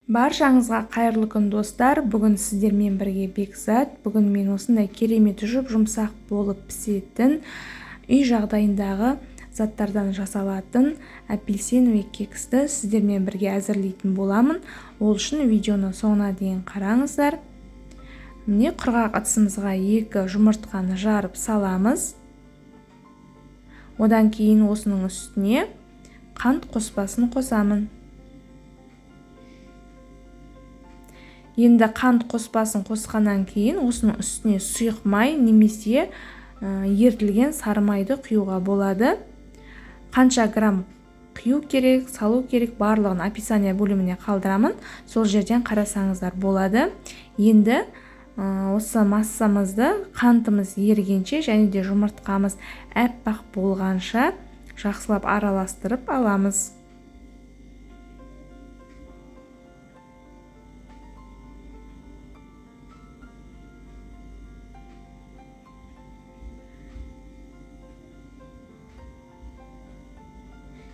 Баршаңызға қайырлы күн достар. Бүгін сіздермен бірге Бекзат. Бүгін мен осындай керемет жұмсақ болып пісетін үй жағдайындағы заттардан жасалатын апельсиновый кексті сіздермен бірге әзірлейтін боламын. Ол үшін видеоны соңына дейін қараңыздар. Міне құрғақ ыдысымызға 2 жұмыртқаны жарып саламыз. Одан кейін осының үстіне қант қоспасын қосамын. Енді қант қоспасын қосқаннан кейін осының үстіне сұйық май немесе ерітілген сары майды құюға болады. Қанша грамм құю керек, салу керек барлығын описание бөліміне қалдырамын. Сол жерден қарасаңыздар болады. Енді осы массамызды қантымыз ерігенше және де жұмыртқамыз әппақ болғанша жақсылап араластырып аламыз.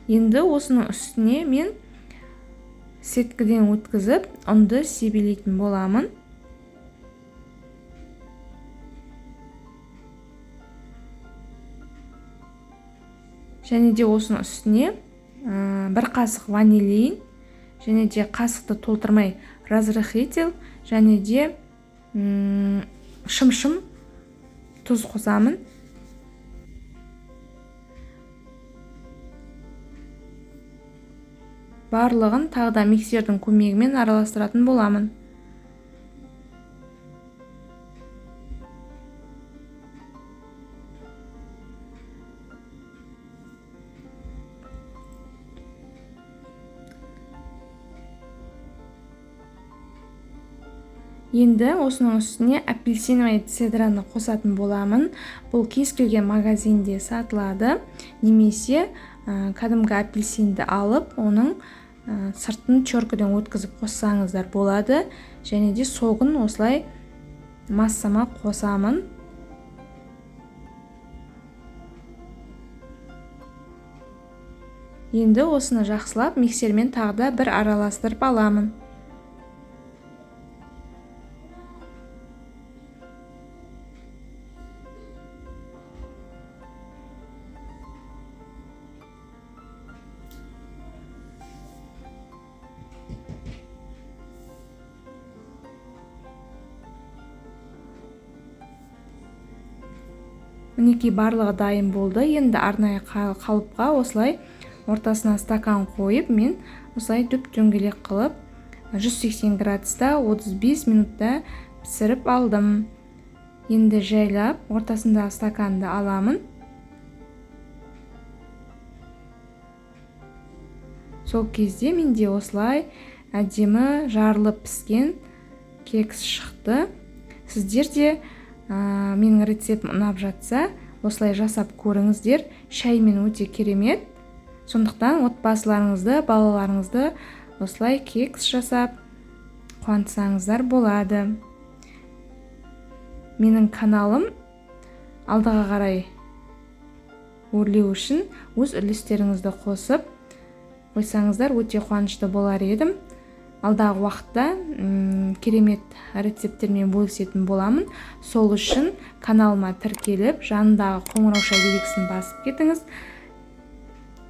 Енді осының үстіне мен сеткіден өткізіп, ұнды себелейтін боламын. Және де осының үстіне 1 қасық ванилин, және де қасықты толтырмай разрыхитель, және де шым-шым тұз қосамын. Барлығын тағы да миксердің көмегімен араластыратын боламын. Енді осының үстіне апельсиновый цедраны қосатын боламын. Бұл кез келген магазинде сатылады. Немесе кәдімгі апельсинді алып, оның сыртын чөркіден өткізіп қоссаңыздар болады. Және де соғын осылай массама қосамын. Енді осыны жақсылап миксермен тағы да бір араластырып аламын. Мінекей барлығы дайын болды. Енді арнайы қалыпқа осылай ортасына стакан қойып, мен осылай дөп-дөңгелек қылып 180 градуста 35 минутта пісіріп алдым. Енді жайлап ортасында стаканды аламын. Сол кезде менде осылай әдемі жарылып піскен кекс шықты. Сіздер де менің рецептім ұнап жатса, осылай жасап көріңіздер. Шаймен өте керемет. Сондықтан отбасыларыңызды, балаларыңызды осылай кекс жасап қуантсаңыздар болады. Менің каналым алдыға қарай өрлеу үшін өз үлестеріңізді қосып қойсаңыздар өте қуанышты болар едім. Алдағы уақытта керемет рецепттермен бөлісетін боламын. Сол үшін каналыма тіркеліп, жанындағы қоңырау белгісін басып кетіңіз.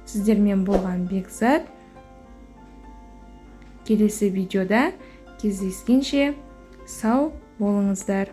Сіздермен болған Бекзат. Келесі видеода кездескенше сау болыңыздар.